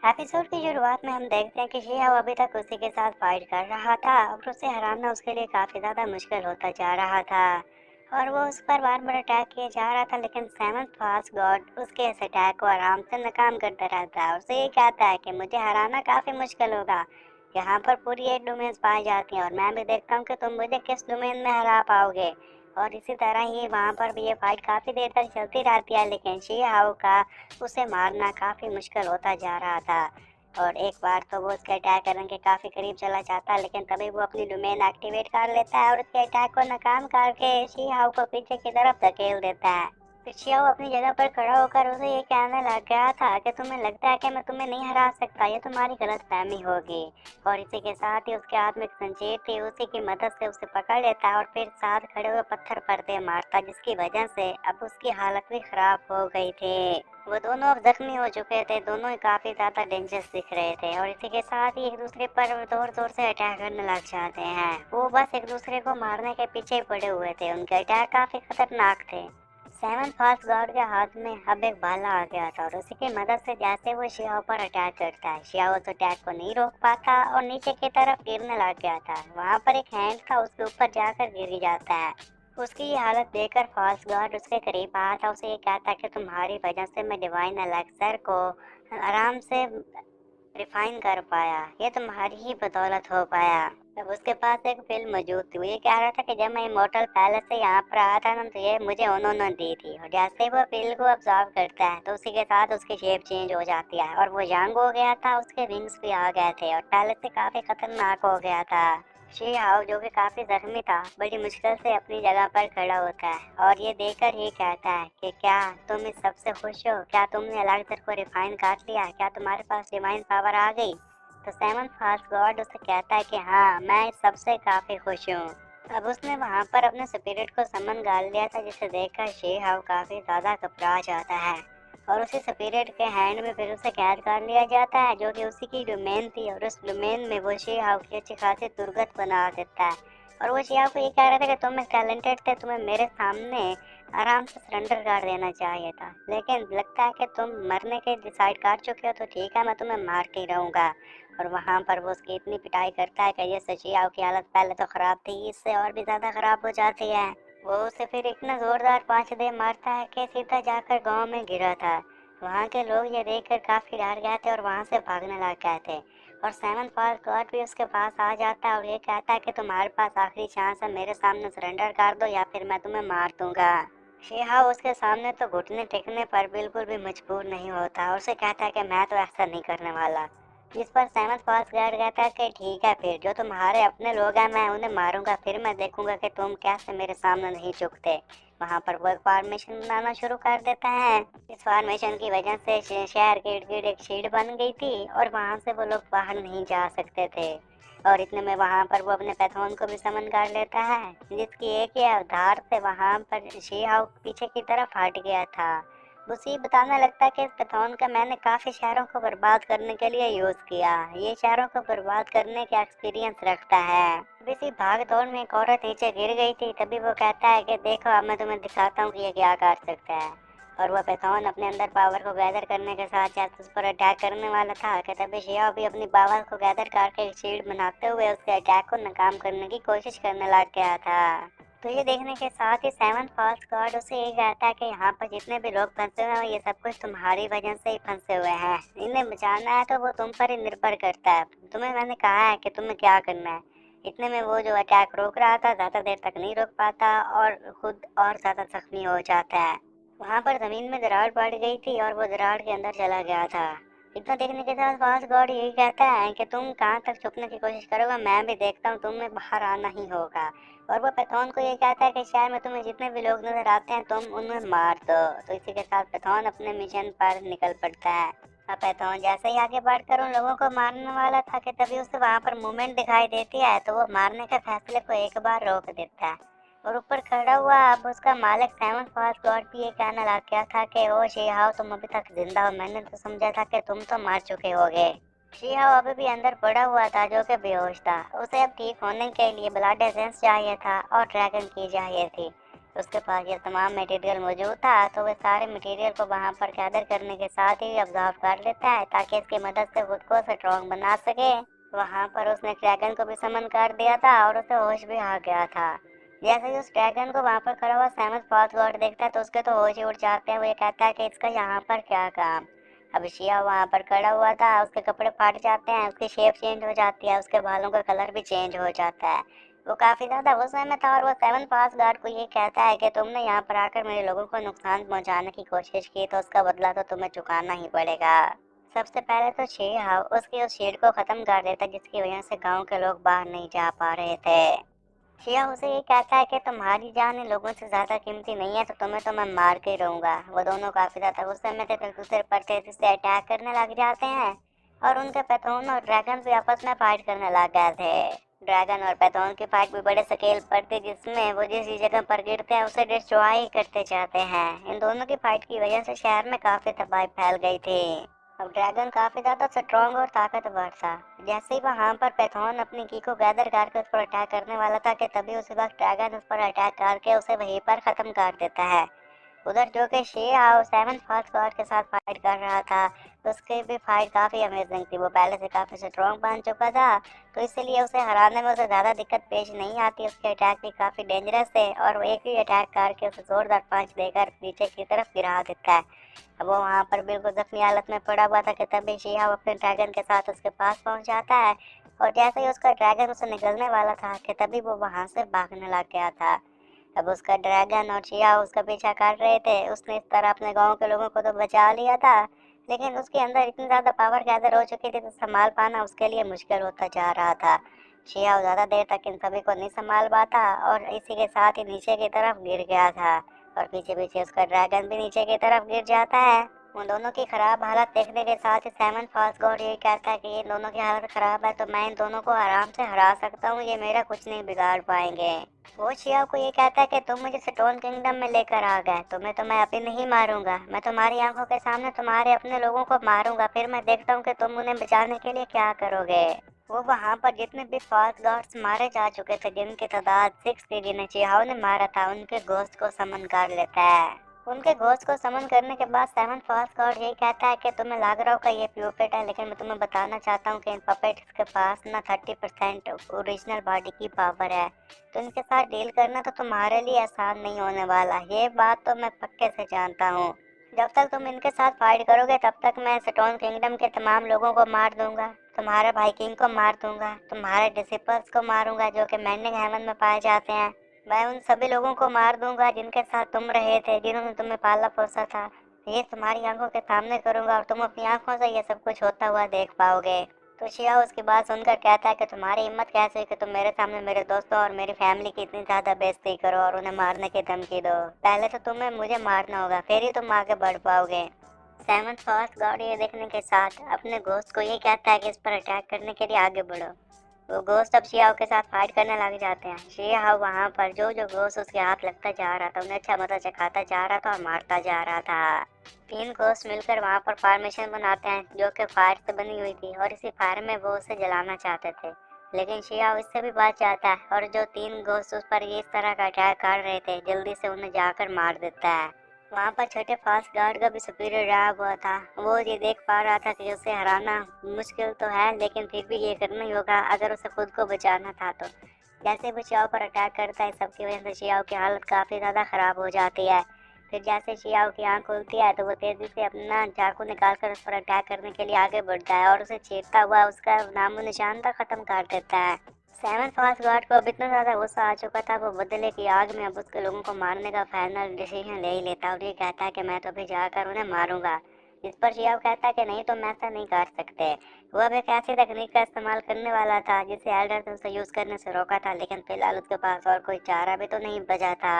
Episode की शुरुआत में हम देखते हैं कि शिहाब अभी तक उसी के साथ फाइट कर रहा था और उसे हराना उसके लिए काफी ज्यादा मुश्किल होता जा रहा था। और वो उस पर बार बार अटैक किए जा रहा था, लेकिन सेवंथ फास्ट गॉड उसके इस अटैक को आराम से नाकाम करता रहता है। उसे ये कहता है कि मुझे हराना काफी मुश्किल होगा। यहाँ पर पूरी 8 डोमेन्स पाई जाती हैं और मैं भी देखता हूँ कि तुम मुझे किस डोमेन में हरा पाओगे। और इसी तरह ही वहाँ पर भी ये फाइट काफी देर तक चलती रहती है, लेकिन शिहाब का उसे मारना काफी मुश्किल होता जा रहा था। और एक बार तो वो उसके अटैक करने के काफी करीब चला जाता है, लेकिन तभी वो अपनी डोमेन एक्टिवेट कर लेता है और उसके अटैक को नाकाम करके शिहाओ को पीछे की तरफ धकेल देता है। फिर शिहाओ अपनी जगह पर खड़ा होकर उसे ये कहने लग गया था कि तुम्हें लगता है कि मैं तुम्हें नहीं हरा सकता, ये तुम्हारी गलतफहमी होगी। और इसी के साथ ही उसके हाथ में एक जंजीर थी, उसी की मदद से उसे पकड़ लेता है और फिर साथ खड़े हुए पत्थर पर दे मारता, जिसकी वजह से अब उसकी हालत भी खराब हो गई थी। वो दोनों अब जख्मी हो चुके थे, दोनों ही काफी ज्यादा डेंजरस दिख रहे थे और इसी के साथ ही एक दूसरे पर जोर जोर से अटैक करने लग जाते हैं। वो बस एक दूसरे को मारने के पीछे पड़े हुए थे, उनके अटैक काफी खतरनाक थे। सेवन फास्ट गार्ड के हाथ में अब एक भाला आ गया था और उसी की मदद से जैसे वो शियाओ पर अटैक करता है, शियाओ उस अटैक को नहीं रोक पाता और नीचे की तरफ गिरने लग गया था। वहाँ पर एक हैंड था, उसके ऊपर जाकर गिर जाता है। उसकी ये हालत देखकर फास्ट गार्ड उसके करीब आया था, उसे ये कहता कि तुम्हारी वजह से मैं डिवाइन एलेक्सर को आराम से रिफाइन कर पाया, ये तुम्हारी ही बदौलत हो पाया। तब उसके पास एक पिल मौजूद थी, वो ये कह रहा था कि जब मैं इमोर्टल पैलेस से यहाँ पर आया था ना, तो ये मुझे उन्होंने दी थी। और जैसे ही वो पिल को ऑब्जर्व करता है तो उसी के साथ उसकी शेप चेंज हो जाती है और वो यंग हो गया था, उसके विंग्स भी आ गए थे और पैलेस से काफी खतरनाक हो गया था। शी हाउ जो कि काफी जख्मी था, बड़ी मुश्किल से अपनी जगह पर खड़ा होता है और ये देखकर ही कहता है कि क्या तुम इस सबसे खुश हो? क्या तुमने अलेक्जेंडर को रिफाइन कर लिया? क्या तुम्हारे पास डिवाइन पावर आ गई? तो सेवन फास्ट गॉड उसे कहता है कि हाँ, मैं इस सबसे काफी खुश हूँ। अब उसने वहाँ पर अपने स्पिरिट को समन गाल लिया था, जिसे देखकर शी हाउ काफी ज्यादा घबरा जाता है और उसी स्पिरिट के हैंड में फिर उसे कैद कर लिया जाता है, जो कि उसी की डोमेन थी। और उस डोमेन में वो शी हाउ की अच्छी खासी दुर्गत बना देता है और वो शी हाउ को ये कह रहा था कि तुम एक टैलेंटेड थे, तुम्हें मेरे सामने आराम से सरेंडर कर देना चाहिए था, लेकिन लगता है कि तुम मरने के डिसाइड कर चुके हो, तो ठीक है, मैं तुम्हें मारते ही रहूंगा। और वहाँ पर वो उसकी इतनी पिटाई करता है कि ये शी हाउ की हालत पहले तो खराब थी, इससे और भी ज्यादा खराब हो जाती है। वो उसे फिर इतना जोरदार 5 दे मारता है कि सीधा जाकर गांव में गिरा था। वहाँ के लोग ये देखकर काफी डर गए थे और वहाँ से भागने लग गए थे। और सेवन फास्ट गॉड भी उसके पास आ जाता है और ये कहता है कि तुम्हारे पास आखिरी चांस है, मेरे सामने सरेंडर कर दो या फिर मैं तुम्हें मार दूंगा। शेहा उसके सामने तो घुटने टेकने पर बिल्कुल भी मजबूर नहीं होता और उसे कहता है कि मैं तो ऐसा नहीं करने वाला। जिस पर सेवन फास्ट गार्ड कहता है कि ठीक है, फिर जो तुम्हारे अपने लोग हैं मैं उन्हें मारूंगा, फिर मैं देखूंगा कि तुम कैसे मेरे सामने नहीं झुकते। वहाँ पर वो एक फॉर्मेशन बनाना शुरू कर देता है। इस फॉर्मेशन की वजह से शहर के इर्द गिर्द एक शील्ड बन गई थी और वहाँ से वो लोग बाहर नहीं जा सकते थे। और इतने में वहाँ पर वो अपने पैथोन को भी समन कर लेता है, जिसकी एक ही अवतार से वहाँ पर शी-हाउ पीछे की तरफ हट गया था। उसे ये बताने लगता है कि इस पैथोन का मैंने काफी शहरों को बर्बाद करने के लिए यूज किया, ये शहरों को बर्बाद करने का एक्सपीरियंस रखता है। अब इसी भाग दौड़ में एक औरत नीचे गिर गई थी, तभी वो कहता है कि देखो अब मैं तुम्हें दिखाता हूँ कि ये क्या कर सकता है। और वह पैथॉन अपने अंदर पावर को गैदर करने के साथ साथ उस पर अटैक करने वाला था कि तभी शिया भी अपनी पावर को गैदर करके एक शील्ड बनाते हुए उसके अटैक को नाकाम करने की कोशिश करने लग गया था। तो ये देखने के साथ ही सेवन फास्ट गॉड उसे ये कहता है कि यहाँ पर जितने भी लोग फंसे हुए हैं ये सब कुछ तुम्हारी वजह से ही फंसे हुए हैं, इन्हें बचाना है तो वो तुम पर ही निर्भर करता है। तुम्हें मैंने कहा है कि तुम्हें क्या करना है। इतने में वो जो अटैक रोक रहा था ज्यादा देर तक नहीं रोक पाता और खुद और ज्यादा जख्मी हो जाता है। वहां पर जमीन में दरार पड़ गई थी और वो दरार के अंदर चला गया था। इतना देखने के बाद फास्ट गॉड यही कहता है कि तुम कहाँ तक छुपने की कोशिश करोगे, मैं भी देखता हूँ, तुम्हें बाहर आना ही होगा। और वो पैथॉन को ये कहता है कि शहर में तुम्हें जितने भी लोग नजर आते हैं तुम उन्हें मार दो। तो इसी के साथ पैथॉन अपने मिशन पर निकल पड़ता है। अब पैथॉन जैसे ही आगे बढ़कर उन लोगों को मारने वाला था कि तभी उसे वहां पर मूवमेंट दिखाई देती है, तो वो मारने के फैसले को एक बार रोक देता है। और ऊपर खड़ा हुआ अब उसका मालिक सेवन फास्ट गॉड भी ये कहने लग गया था कि ओ शी-हाउ तुम अभी तक जिंदा हो, मैंने तो समझा था कि तुम तो मर चुके होगे। शी-हाउ अभी भी अंदर पड़ा हुआ था जो कि बेहोश था। उसे अब ठीक होने के लिए ब्लड एसेंस चाहिए था और ड्रैगन की चाहिए थी। उसके पास ये तमाम मटेरियल मौजूद था, तो वह सारे मटेरियल को वहाँ पर गैदर करने के साथ ही ऑब्जर्व कर लेता है ताकि इसकी मदद से खुद को स्ट्रॉन्ग बना सके। वहाँ पर उसने ड्रैगन को भी समन कर दिया था और उसे होश भी आ गया था। जैसे ही उस ड्रैगन को वहाँ पर खड़ा हुआ सेवंथ फॉल्स गॉड देखता है तो उसके तो होश ही उड़ जाते हैं। वो ये कहता है कि इसका यहाँ पर क्या काम। अब शिया वहाँ पर खड़ा हुआ था, उसके कपड़े फाट जाते हैं, उसकी शेप चेंज हो जाती है, उसके बालों का कलर भी चेंज हो जाता है। वो काफी ज्यादा गुस्से में था और वो सेवन पास गार्ड को ये कहता है कि तुमने यहाँ पर आकर मेरे लोगों को नुकसान पहुँचाने की कोशिश की तो उसका बदला तो तुम्हें चुकाना ही पड़ेगा। सबसे पहले तो शिया उसकी उस शेड को खत्म कर देता जिसकी वजह से गांव के लोग बाहर नहीं जा पा रहे थे। शिया उसे ये कहता है कि तुम्हारी जान इन लोगों से ज्यादा कीमती नहीं है तो तुम्हें तो मैं मार के ही रहूंगा। वो दोनों काफी ज्यादा गुस्से में थे तो एक दूसरे पर तेजी से अटैक करने लग जाते हैं और उनके पैथोन और ड्रैगन भी आपस में फाइट करने लग गए थे। ड्रैगन और पैथोन की फाइट भी बड़े स्केल पर थी जिसमें वो जिस जगह पर गिरते हैं उसे डिस्ट्रॉय करते जाते हैं। इन दोनों की फाइट की वजह से शहर में काफी तबाही फैल गई थी। अब ड्रैगन काफी ज्यादा स्ट्रॉन्ग और ताकतवर था। जैसे ही वहां पर पैथॉन अपनी की को गैदर करके उस पर अटैक करने वाला था कि तभी उसी वक्त ड्रैगन उस पर अटैक करके उसे वहीं पर खत्म कर देता है। उधर जो कि शेर और सेवन फास्ट गॉड के साथ फाइट कर रहा था तो उसकी भी फाइट काफी अमेजिंग थी। वो पहले से काफी स्ट्रॉन्ग बन चुका था तो इसलिए उसे हराने में उसे ज्यादा दिक्कत पेश नहीं आती। उसके अटैक भी काफी डेंजरस थे और वो एक ही अटैक करके उसे जोरदार पंच देकर पीछे की तरफ गिरा देता है। अब वो वहां पर बिल्कुल जख्मी हालत में पड़ा हुआ था कि तभी शिहाब अपने ड्रैगन के साथ उसके पास पहुंच जाता है और जैसे ही उसका ड्रैगन उसे निकलने वाला था कि तभी वो वहां से भागने लग गया था। अब उसका ड्रैगन और शिया उसका पीछा कर रहे थे। उसने इस तरह अपने गांव के लोगों को तो बचा लिया था लेकिन उसके अंदर इतनी ज्यादा पावर गैदर हो चुकी थी तो संभाल पाना उसके लिए मुश्किल होता जा रहा था। शिया ज्यादा देर तक इन सभी को नहीं संभाल पाता और इसी के साथ ही नीचे की तरफ गिर गया था और पीछे पीछे उसका ड्रैगन भी नीचे की तरफ गिर जाता है। उन दोनों की खराब हालत देखने के साथ ही सेवन फास्ट गॉड ये कहता है कि ये दोनों की हालत खराब है तो मैं इन दोनों को आराम से हरा सकता हूँ, ये मेरा कुछ नहीं बिगाड़ पाएंगे। वो शिया को ये कहता है कि तुम मुझे स्टोन किंगडम में लेकर आ गए, तुम्हें तो मैं अभी नहीं मारूंगा, मैं तुम्हारी आंखों के सामने तुम्हारे अपने लोगों को मारूंगा, फिर मैं देखता हूँ कि तुम उन्हें बचाने के लिए क्या करोगे। वो वहां पर जितने भी फास्ट गार्ड्स मारे जा चुके थे जिनकी तादाद 6 थी जिन्हें चिहाओ ने मारा था उनके गोश्त को समन कर लेता है। उनके घोस्ट को समन करने के बाद सेवन फास्ट गॉड यही कहता है कि तुम्हें लग रहा होगा ये प्यूपेट है लेकिन मैं तुम्हें बताना चाहता हूँ कि इन पपेट्स के पास ना 30% ओरिजिनल बॉडी की पावर है, तो इनके साथ डील करना तो तुम्हारे लिए आसान नहीं होने वाला। ये बात तो मैं पक्के से जानता हूँ। जब तक तुम इनके साथ फाइट करोगे तब तक मैं स्टोन किंगडम के तमाम लोगों को मार दूंगा, तुम्हारे भाई किंग को मार दूंगा, तुम्हारे डिसिपल्स को मारूंगा जो कि मेंडिंग हेवन में पाए जाते हैं। मैं उन सभी लोगों को मार दूंगा जिनके साथ तुम रहे थे, जिन्होंने तुम्हें पाला पोसा था। ये तुम्हारी आंखों के सामने करूंगा और तुम अपनी आंखों से ये सब कुछ होता हुआ देख पाओगे। तो शिया उसकी बात सुनकर कहता है कि तुम्हारी हिम्मत कैसे हुई कि तुम मेरे सामने मेरे दोस्तों और मेरी फैमिली की इतनी ज्यादा बेइज्जती करो और उन्हें मारने की धमकी दो। पहले तो तुम्हें मुझे मारना होगा फिर ही तुम आगे बढ़ पाओगे। सेवन फास्ट गॉड ये देखने के साथ अपने दोस्त को ये कहता है कि इस पर अटैक करने के लिए आगे बढ़ो। वो घोस्ट अब शियाओ के साथ फाइट करने लग जाते हैं। शिया वहां पर जो जो घोस्ट उसके हाथ लगता जा रहा था उन्हें अच्छा मजा चखाता जा रहा था और मारता जा रहा था। तीन घोस्ट मिलकर वहां पर फॉर्मेशन बनाते हैं जो कि फायर से बनी हुई थी और इसी फायर में वो उसे जलाना चाहते थे लेकिन शिया इससे भी बच जाता है और जो तीन घोस्ट उस पर इस तरह का अटैक कर रहे थे जल्दी से उन्हें जाकर मार देता है। वहाँ पर छोटे फास्ट गार्ड का भी सुपीरियर रहा हुआ था। वो ये देख पा रहा था कि उसे हराना मुश्किल तो है लेकिन फिर भी ये करना ही होगा अगर उसे खुद को बचाना था तो। जैसे वो शियाओ पर अटैक करता है सबकी वजह से शियाओ की हालत काफ़ी ज़्यादा ख़राब हो जाती है। फिर जैसे शियाओ की आंख खुलती है तो वो तेज़ी से अपना चाकू निकाल कर उस पर अटैक करने के लिए आगे बढ़ता है और उसे चीरता हुआ उसका नामो निशान तक ख़त्म कर देता है। सेवन फास्ट गार्ड को अब इतना ज्यादा गुस्सा आ चुका था वो बदले की आग में अब उसके लोगों को मारने का फाइनल डिसीजन ले ही लेता और ये कहता है कि मैं तो अभी जाकर उन्हें मारूंगा। इस पर शियाब कहता है कि नहीं तुम ऐसा नहीं कर सकते। वो अब एक ऐसी तकनीक का इस्तेमाल करने वाला था जिसे एल्डर ने उसे यूज करने से रोका था लेकिन फिलहाल उसके पास और कोई चारा भी तो नहीं बचा था।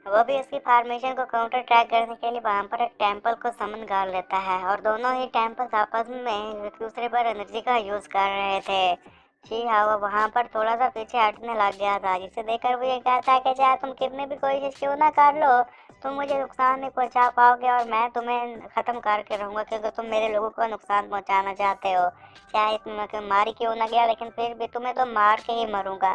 वो भी उसकी फॉर्मेशन को काउंटर ट्रैक करने के लिए वहां पर एक टेम्पल को समन कर लेता है और दोनों ही टेम्पल्स आपस में एक दूसरे पर एनर्जी का यूज कर रहे थे। जी हाँ, वो वहां पर थोड़ा सा पीछे हटने लग गया था जिसे देखकर वो ये कहता है कि चाहे तुम कितनी भी कोशिश क्यों ना कर लो तुम मुझे नुकसान नहीं पहुंचा पाओगे और मैं तुम्हें खत्म करके रहूंगा क्योंकि तुम मेरे लोगों को नुकसान पहुंचाना चाहते हो। चाहे इसमें मारी क्यों ना गया लेकिन फिर भी तुम्हें तो मार के ही मरूंगा।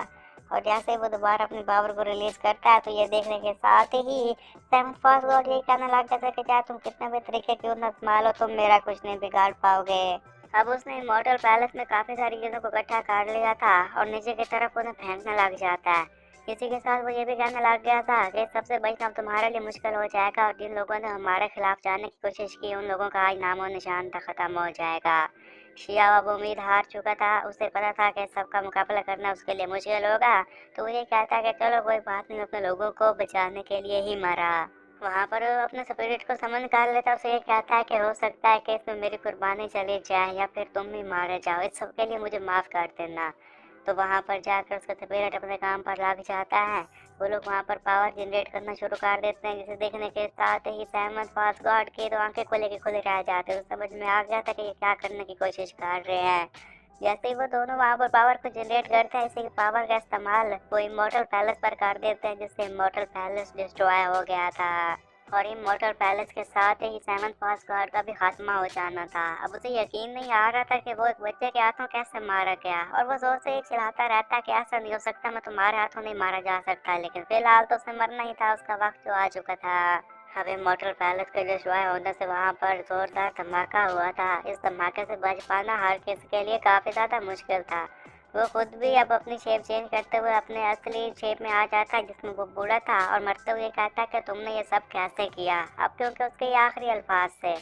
और जैसे ही वो दोबारा अपनी पावर को रिलीज करता है तो ये देखने के साथ ही सेवंथ फर्स्ट गॉड ये कहने लग जाता है कि चाहे तुम कितने भी तरीके क्यों न मारो तुम मेरा कुछ नहीं बिगाड़ पाओगे। अब उसने इमॉर्टल पैलेस में काफी सारी चीजों को इकट्ठा कर लिया था और नीचे की तरफ उन्हें फेंकने लग जाता है। इसी के साथ वो ये भी कहने लग गया था कि सबसे बचना अब तुम्हारे लिए मुश्किल हो जाएगा और जिन लोगों ने हमारे खिलाफ जाने की कोशिश की उन लोगों का आज नामो निशान तक खत्म हो जाएगा। शिया अब उम्मीद हार चुका था, उसे पता था कि सबका मुकाबला करना उसके लिए मुश्किल होगा। तो वो ये कहता कि चलो कोई बात नहीं, अपने लोगों को बचाने के लिए ही मरा। वहाँ पर वो अपने स्पिरिट को समन कर लेता है, उसे ये कहता है कि हो सकता है कि इसमें मेरी कुर्बानी चली जाए या फिर तुम भी मारे जाओ, इस सब के लिए मुझे माफ़ कर देना। तो वहाँ पर जाकर उसका स्पिरिट अपने काम पर लग जाता है। वो लोग वहाँ पर पावर जनरेट करना शुरू कर देते हैं, जिसे देखने के साथ ही सैमन पास गॉड की तो आंखें खुले के खुले रह जाते हैं। तो समझ में आ गया था कि ये क्या करने की कोशिश कर रहे हैं। जैसे ही वो दोनों वहाँ पर पावर को जनरेट करते हैं, इसी पावर का इस्तेमाल वो इमॉर्टल पैलेस पर कर देते हैं, जिससे इमॉर्टल पैलेस डिस्ट्रॉय हो गया था। और इमॉर्टल पैलेस के साथ ही सेवंथ पास गॉड का भी खात्मा हो जाना था। अब उसे यकीन नहीं आ रहा था कि वो एक बच्चे के हाथों कैसे मारा गया, और वो जोर से ही चिल्लाता रहता कि ऐसा नहीं हो सकता, मैं तुम्हारे हाथों नहीं मारा जा सकता। लेकिन फिलहाल तो उसे मरना ही था, उसका वक्त जो आ चुका था। अब इमॉर्टल पैलेस के डिस्ट्रॉय होने से वहाँ पर जोरदार धमाका हुआ था। इस धमाके से बच पाना हर किसी के लिए काफी ज्यादा मुश्किल था। वो खुद भी अब अपनी शेप चेंज करते हुए अपने असली शेप में आ जाता है, जिसमें वो बूढ़ा था, और मरते हुए कहता है कि तुमने ये सब कैसे किया। अब क्योंकि उसके ये आखिरी अल्फाज थे।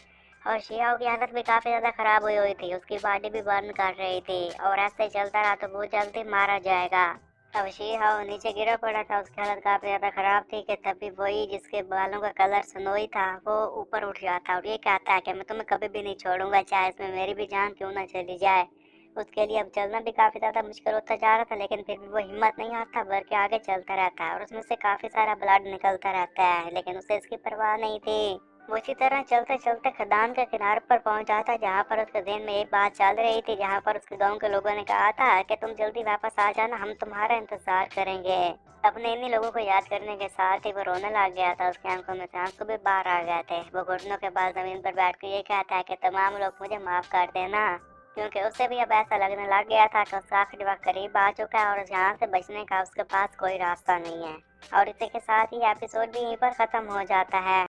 और शियाओ की हालत भी काफी ज्यादा खराब हुई हुई थी, उसकी बॉडी भी बर्न कर रही थी, और ऐसे चलता रहा तो वो जल्दी मारा जाएगा। अब शिहाओ नीचे गिरा पड़ा था, उसकी हालत काफी ज्यादा खराब थी कि तभी वही जिसके बालों का कलर स्नोई था वो ऊपर उठ जाता और ये कहता है कि मैं तुम्हें कभी भी नहीं छोड़ूंगा, चाहे इसमें मेरी भी जान क्यों ना चली जाए। उसके लिए अब चलना भी काफी ज्यादा मुश्किल होता जा रहा था, लेकिन फिर भी वो हिम्मत नहीं हारता बल्कि आगे चलता रहता है, और उसमें से काफी सारा ब्लड निकलता रहता है, लेकिन उसे इसकी परवाह नहीं थी। वो इसी तरह चलते चलते खदान के किनारे पर पहुंच जाता, जहाँ पर उसके ज़हन में एक बात चल रही थी, जहाँ पर उसके गांव के लोगों ने कहा था कि तुम जल्दी वापस आ जाना, हम तुम्हारा इंतजार करेंगे। अपने इन्हीं लोगों को याद करने के साथ ही वो रोने लग गया था, उसकी आंखों में से आंसू भी बाहर आ गए थे। वो घुटनों के बल जमीन पर बैठ कर ये कहता है कि तमाम लोग मुझे माफ कर देना, क्योंकि उसे भी अब ऐसा लगने लग गया था कि उसका आखिरी वक्त करीब आ चुका है और यहाँ से बचने का उसके पास कोई रास्ता नहीं है। और इसी के साथ ही एपिसोड भी यहीं पर खत्म हो जाता है।